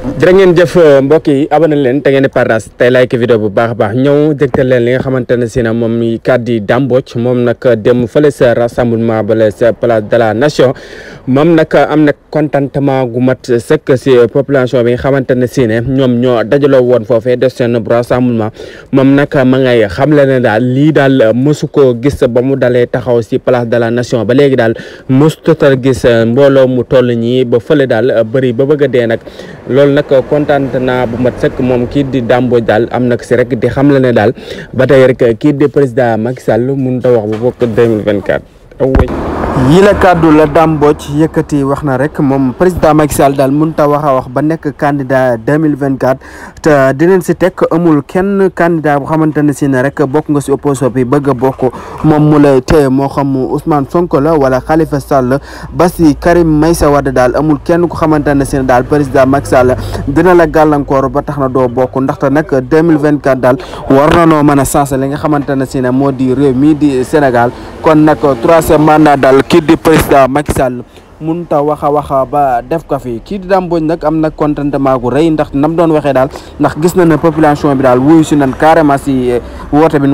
jërë ngeen jëf mbokk yi abonné leen te ngeen di partage tey like vidéo bu baax a baax ñëw dégtal leen li nga xamante ne si na moom mi kàddu Dame Mbodj moom nag dem fële sa rassemblement bale sa place de la nation moom nag am na contentement gu mat sëkk si population bi nga xamante ne si ne ñoom ñoo dajaloo woon foofee def seen rassemblement moom nag ma ngay xamle ne daal lii daal mosu koo gis ba mu dalee taxaw si place de la nation ba léegi daal mosu total gis mbooloo mu toll ñii ba fële daal bëri ba bëgg a dee nag loolu nag kontaan naa bu mat sëkk moom kii di Dame Mbodj daal am nag si rek di xamle ne daal ba tey rek kii di président Macky Sall mënut a wax bu bokk 2024. yi la kàddu la Dame Mbodj yëkkati wax na rek moom président Macky Sall daal mënut a wax ba nekk candidat 2024 te dinañ si teg amul kenn candidat bu xamante ne si ne rek bokk nga si opposition bi bëgg a bokk moom mu lay téye moo xam Ousmane Sonko la wala Khalifa Sall ba si Karim Meïssa Wade daal amul kenn ku xamante ne si ne daal président Macky Sall dina la gàllankoor ba tax na doo bokk ndaxte nag 2024 daal war na noo mën a sensé li nga xamante ne si ne moo di réew mii di Sénégal kon nag troisième mandat daal kii di président Macky Sall mënut a wax ba def ko fi kii di Dame Mbodj nag am na contentement gu rëy ndax nam doon waxee daal ndax gis na ne population bi daal wuyu si nan carrément si woote bi